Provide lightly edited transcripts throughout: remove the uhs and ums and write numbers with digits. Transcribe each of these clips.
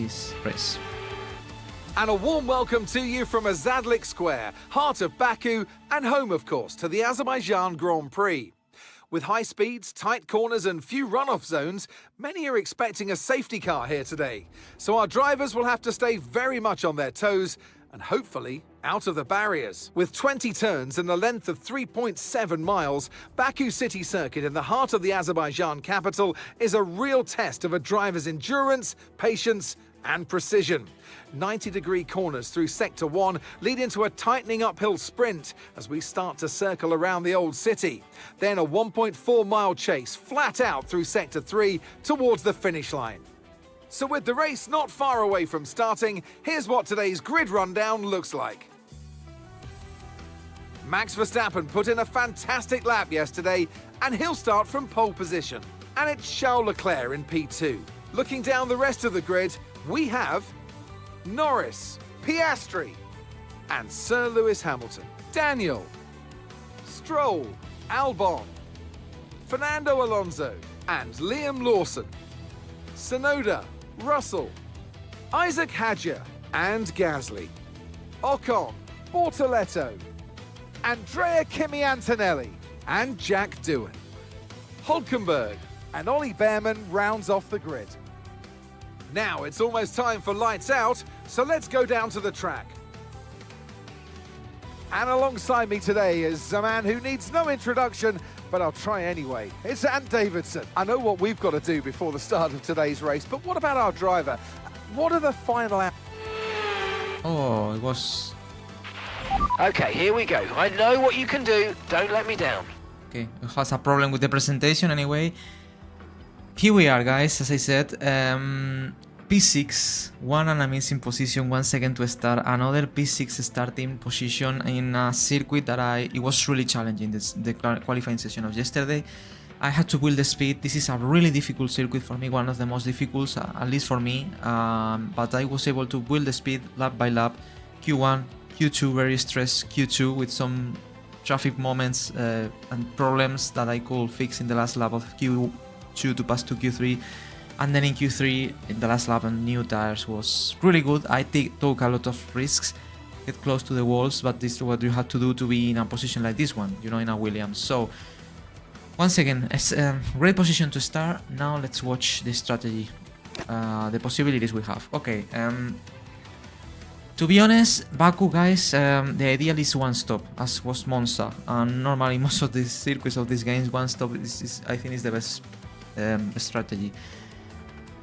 this race. And a warm welcome to you from Azadlik Square, heart of Baku and home, of course, to the Azerbaijan Grand Prix. With high speeds, tight corners and few runoff zones, many are expecting a safety car here today. So our drivers will have to stay very much on their toes and hopefully out of the barriers. With 20 turns and a length of 3.7 miles, Baku City Circuit in the heart of the Azerbaijan capital is a real test of a driver's endurance, patience and precision. 90-degree corners through Sector 1 lead into a tightening uphill sprint as we start to circle around the old city. Then a 1.4-mile chase flat out through Sector 3 towards the finish line. So with the race not far away from starting, here's what today's grid rundown looks like. Max Verstappen put in a fantastic lap yesterday and he'll start from pole position. And it's Charles Leclerc in P2. Looking down the rest of the grid, we have Norris, Piastri, and Sir Lewis Hamilton. Daniel, Stroll, Albon, Fernando Alonso, and Liam Lawson. Tsunoda, Russell, Isaac Hadjar, and Gasly. Ocon, Bortoletto, Andrea Kimi Antonelli, and Jack Doohan. Hulkenberg and Ollie Behrman rounds off the grid. Now it's almost time for lights out, so let's go down to the track. And alongside me today is a man who needs no introduction, but I'll try anyway. It's Ant Davidson. I know what we've got to do before the start of today's race, but what about our driver? What are the final... Oh, it was... Okay, here we go. I know what you can do. Don't let me down. Okay, it has a problem with the presentation anyway. Here we are, guys, as I said. P6, one an amazing position, 1 second to start. Another P6 starting position in a circuit that it was really challenging, the qualifying session of yesterday. I had to build the speed. This is a really difficult circuit for me, one of the most difficult, at least for me. But I was able to build the speed lap by lap. Q1, Q2, very stressed Q2 with some traffic moments and problems that I could fix in the last lap of Q2 to pass to Q3. And then in Q3, in the last lap on new tires was really good. I took a lot of risks, get close to the walls, but this is what you have to do to be in a position like this one, you know, in a Williams. So, once again, it's a great position to start. Now let's watch the strategy, the possibilities we have. Okay, to be honest, Baku, guys, the ideal is one stop, as was Monza. And normally most of these circuits of these games, one stop is I think is the best strategy.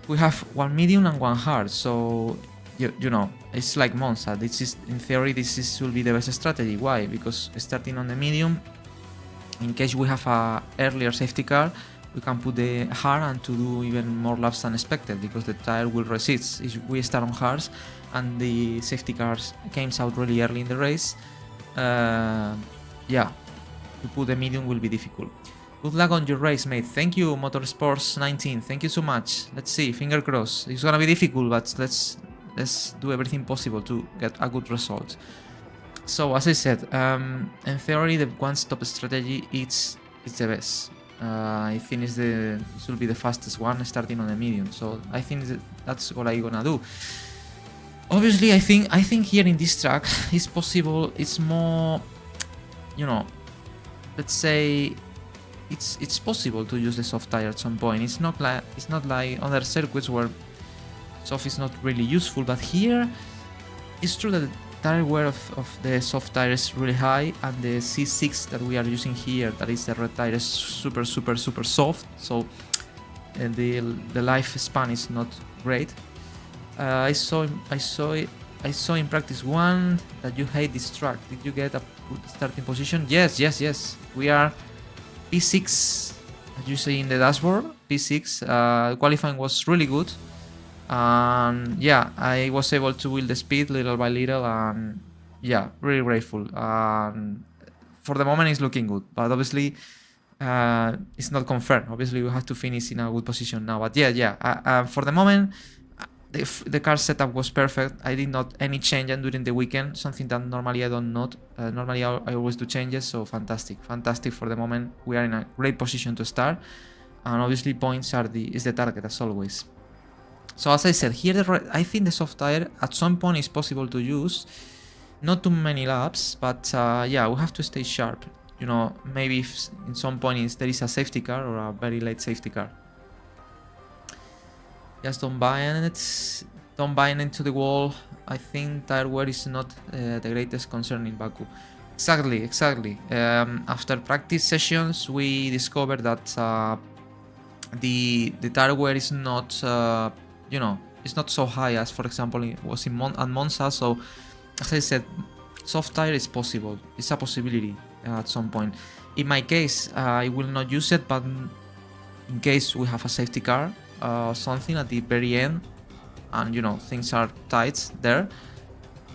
We have one medium and one hard, so you know, it's like Monza. This is, in theory, will be the best strategy. Why? Because starting on the medium, in case we have a earlier safety car, we can put the hard and to do even more laps than expected, because the tire will resist. If we start on hards and the safety cars came out really early in the race, yeah, to put the medium will be difficult. Good luck on your race, mate. Thank you, Motorsports 19. Thank you so much. Let's see, finger crossed. It's gonna be difficult, but let's do everything possible to get a good result. So, as I said, in theory, the one-stop strategy is the best. I think it will be the fastest one, starting on the medium. So I think that's what I'm gonna do. Obviously, I think here in this track, it's possible. It's more, you know, let's say. It's possible to use the soft tire at some point. It's not like other circuits where soft is not really useful. But here, it's true that the tire wear of the soft tire is really high, and the C6 that we are using here, that is the red tire, is super soft. So the lifespan is not great. I saw in practice one that you hate this track. Did you get a good starting position? Yes. We are P6, as you see in the dashboard. P6. Qualifying was really good, and yeah, I was able to build the speed little by little, and yeah, really grateful. For the moment, it's looking good, but obviously, it's not confirmed. Obviously, we have to finish in a good position now. But yeah. For the moment, the car setup was perfect. I did not any change during the weekend, something that normally I don't not. Normally I always do changes, so fantastic for the moment. We are in a great position to start, and obviously points is the target as always. So as I said, here I think the soft tire at some point is possible to use. Not too many laps, but yeah, we have to stay sharp. You know, maybe if in some point there is a safety car or a very late safety car. Just don't buy it. Don't buy into the wall. I think tire wear is not the greatest concern in Baku. Exactly. After practice sessions, we discovered that the tire wear is not, you know, it's not so high as, for example, it was at Monza. So, as I said, soft tire is possible. It's a possibility at some point. In my case, I will not use it, but in case we have a safety car, something at the very end, and you know things are tight there,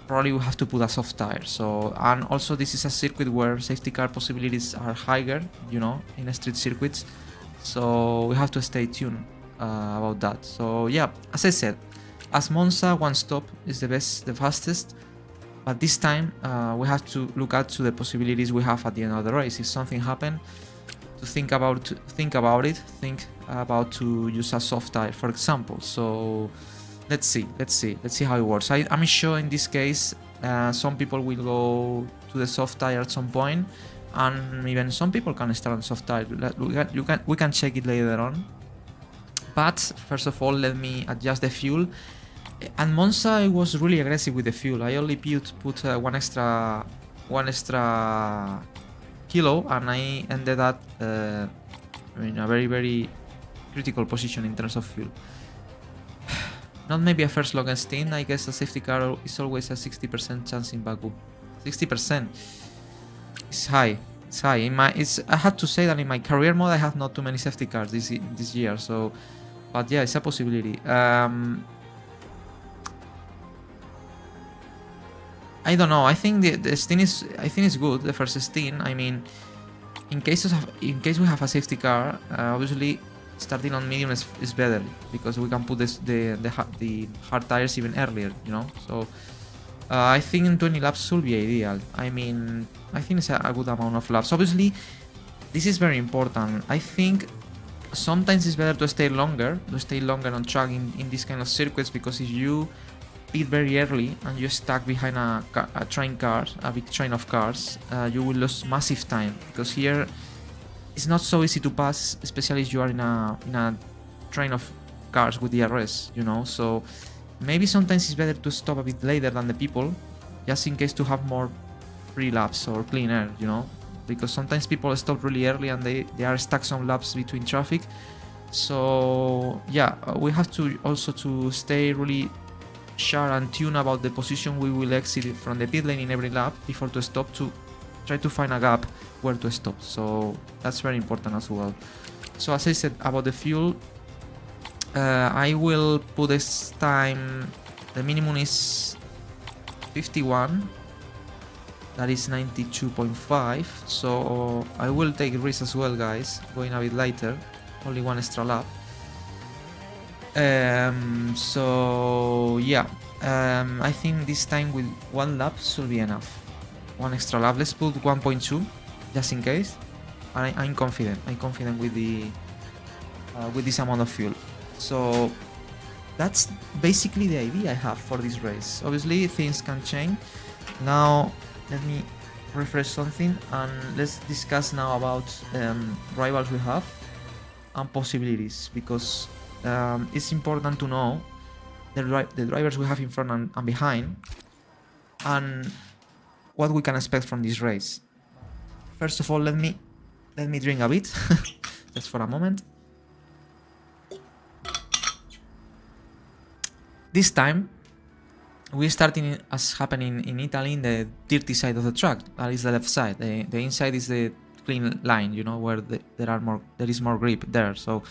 probably we have to put a soft tire. So, and also this is a circuit where safety car possibilities are higher, you know, in street circuits. So we have to stay tuned about that. So yeah, as I said, as Monza, one stop is the best, the fastest. But this time we have to look at to the possibilities we have at the end of the race. If something happened, to think about to use a soft tire, for example. So let's see how it works. I'm sure in this case some people will go to the soft tire at some point, and even some people can start on soft tire. We can check it later on. But first of all, let me adjust the fuel. And Monza, I was really aggressive with the fuel. I only put one extra kilo, and I ended up in a very critical position in terms of fuel. Not maybe a first long stint. I guess a safety car is always a 60% chance in Baku. 60%. It's high. It's high. I have to say that in my career mode I have not too many safety cars this year. So, but yeah, it's a possibility. I don't know. I think the stint is good. The first stint. I mean, in case we have a safety car, obviously starting on medium is better, because we can put the hard tires even earlier, you know. So I think in 20 laps should be ideal. I mean, I think it's a good amount of laps. Obviously, this is very important. I think sometimes it's better to stay longer on track in this kind of circuits, because if you pit very early and you're stuck behind a big train of cars, you will lose massive time, because here it's not so easy to pass, especially if you are in a train of cars with DRS, you know. So maybe sometimes it's better to stop a bit later than the people, just in case to have more free laps or clean air, you know, because sometimes people stop really early and they are stuck some laps between traffic. So yeah, we have to also to stay really sharp and tune about the position we will exit from the pit lane in every lap before to stop, to try to find a gap where to stop. So that's very important as well. So as I said about the fuel, I will put this time, the minimum is 51, that is 92.5. so I will take risk as well, guys, going a bit later, only one extra lap. So yeah, I think this time with one lap should be enough. One extra lap, let's put 1.2 just in case. I'm confident with this amount of fuel. So that's basically the idea I have for this race. Obviously things can change. Now let me refresh something and let's discuss now about rivals we have and possibilities, because it's important to know the drivers we have in front and behind, and what we can expect from this race. First of all, let me drink a bit just for a moment. This time we're starting as happening in Italy in the dirty side of the track. That is the left side. The inside is the clean line, you know, where there is more grip there. So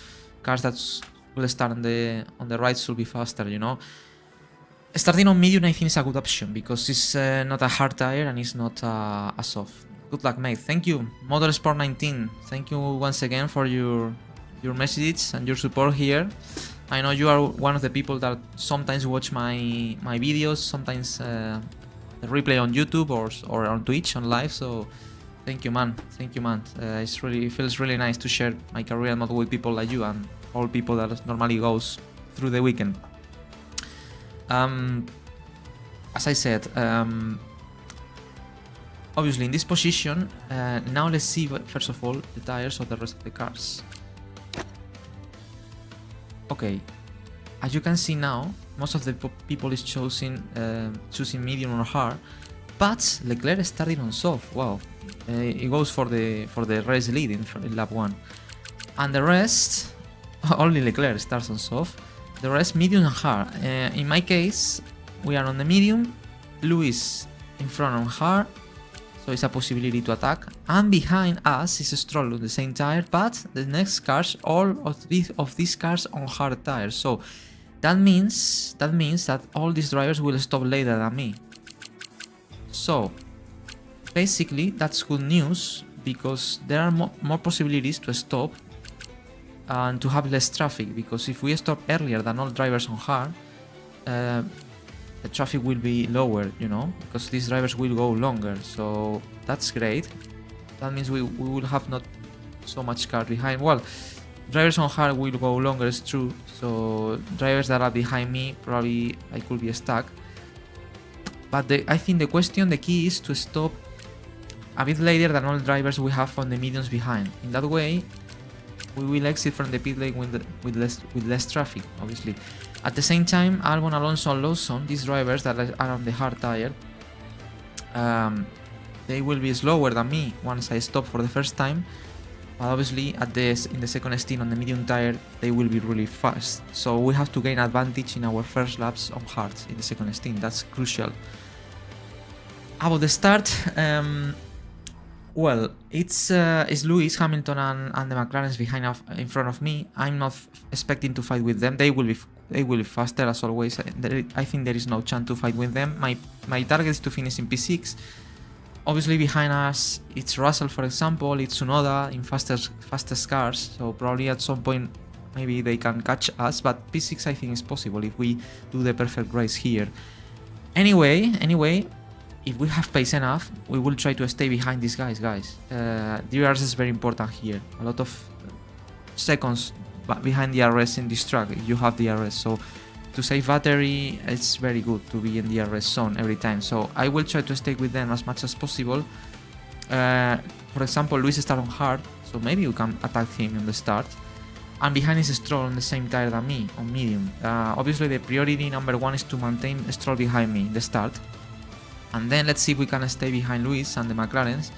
cars that will start on the right should be faster, you know. Starting on medium, I think is a good option, because it's not a hard tire and it's not a soft. Good luck, mate. Thank you, Motorsport19. Thank you once again for your messages and your support here. I know you are one of the people that sometimes watch my videos, sometimes the replay on YouTube or on Twitch on live. So thank you, man. Thank you, man. It feels really nice to share my career mode with people like you and all people that normally goes through the weekend. As I said, obviously in this position, now let's see first of all the tires of the rest of the cars. Okay, as you can see now, most of the people is choosing medium or hard, but Leclerc started on soft. Wow, it goes for the race lead in lap 1, and the rest only Leclerc starts on soft. The rest medium and hard. In my case, we are on the medium, Lewis in front on hard, so it's a possibility to attack, and behind us is Stroll on the same tire, but the next cars, all of these cars on hard tires. So that means that all these drivers will stop later than me. So basically that's good news, because there are more possibilities to stop and to have less traffic, because if we stop earlier than all drivers on hard, the traffic will be lower, you know, because these drivers will go longer. So that's great. That means we will have not so much cars behind. Well, drivers on hard will go longer, it's true. So drivers that are behind me, probably I could be stuck. But I think the key is to stop a bit later than all drivers we have on the mediums behind. In that way, we will exit from the pit lane with less traffic, obviously. At the same time, Albon, Alonso, and Lawson, these drivers that are on the hard tire, they will be slower than me once I stop for the first time. But obviously, in the second stint on the medium tire, they will be really fast. So we have to gain advantage in our first laps on hards in the second stint. That's crucial. About the start, well, it's Lewis, Hamilton, and the McLarens behind in front of me. I'm not expecting to fight with them. They will be faster as always. I think there is no chance to fight with them. My target is to finish in P6. Obviously behind us it's Russell, for example, it's Tsunoda in fastest cars. So probably at some point maybe they can catch us. But P6 I think is possible if we do the perfect race here. Anyway. If we have pace enough, we will try to stay behind these guys. DRS is very important here. A lot of seconds behind the DRS in this track if you have DRS. So to save battery, it's very good to be in the DRS zone every time. So I will try to stay with them as much as possible. For example, Luis started on hard, so maybe we can attack him in the start. And behind is Stroll on the same tire than me, on medium. Obviously the priority number 1 is to maintain Stroll behind me in the start. And then let's see if we can stay behind Lewis and the McLarens,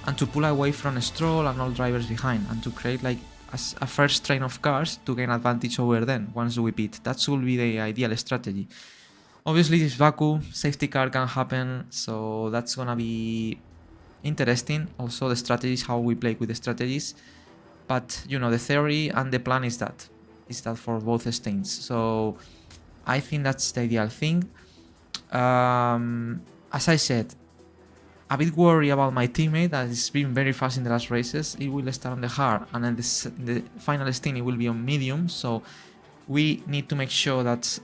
and to pull away from Stroll and all drivers behind, and to create like a first train of cars to gain advantage over them once we pit. That should be the ideal strategy. Obviously this Baku, safety car can happen, so that's gonna be interesting. Also the strategies, how we play with the strategies. But you know, the theory and the plan is that for both stints. So I think that's the ideal thing. As I said, a bit worried about my teammate that has been very fast in the last races. It will start on the hard, and then the final stint it will be on medium. So we need to make sure that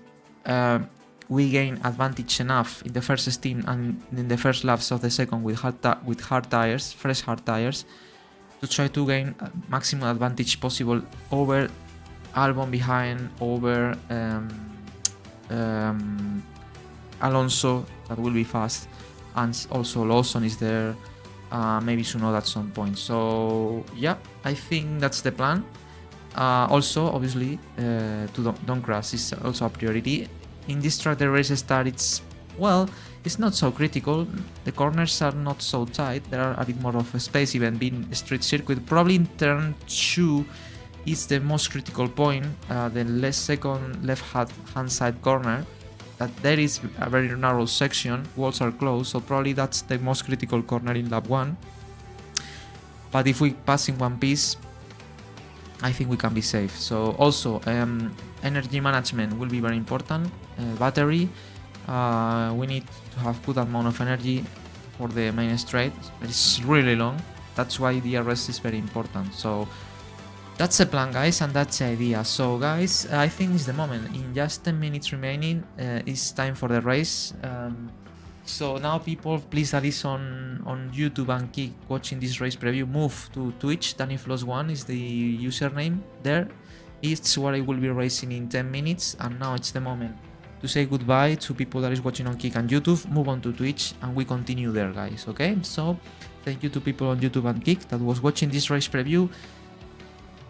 we gain advantage enough in the first stint and in the first laps of the second with hard tires, fresh hard tires, to try to gain maximum advantage possible over Albon behind, over Alonso, that will be fast, and also Lawson is there, maybe Tsunoda at some point. So yeah, I think that's the plan. Also obviously to don't crash is also a priority. In this track the race start, it's not so critical. The corners are not so tight, there are a bit more of a space even being a street circuit. Probably in turn 2 is the most critical point, the second left hand side corner, that there is a very narrow section, walls are closed, so probably that's the most critical corner in lap 1. But if we pass in one piece, I think we can be safe. So also energy management will be very important. Battery, we need to have good amount of energy for the main straight. It's really long, that's why DRS is very important. So that's the plan, guys, and that's the idea. So guys, I think it's the moment. In just 10 minutes remaining, it's time for the race. So now people, please that is on YouTube and keep watching this race preview, move to Twitch. DannyFloss1 is the username there. It's where I will be racing in 10 minutes, and now it's the moment. to say goodbye to people that is watching on Kick and YouTube, move on to Twitch, and we continue there, guys. Okay, so thank you to people on YouTube and Kick that was watching this race preview.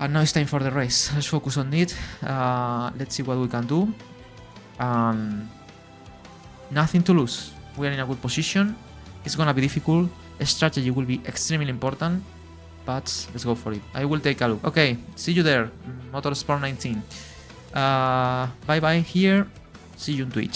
And now it's time for the race. Let's focus on it. Let's see what we can do. Nothing to lose. We are in a good position. It's gonna be difficult. Strategy will be extremely important, but let's go for it. I will take a look. Okay, see you there, Motorsport 19. Bye bye here. See you on Twitch.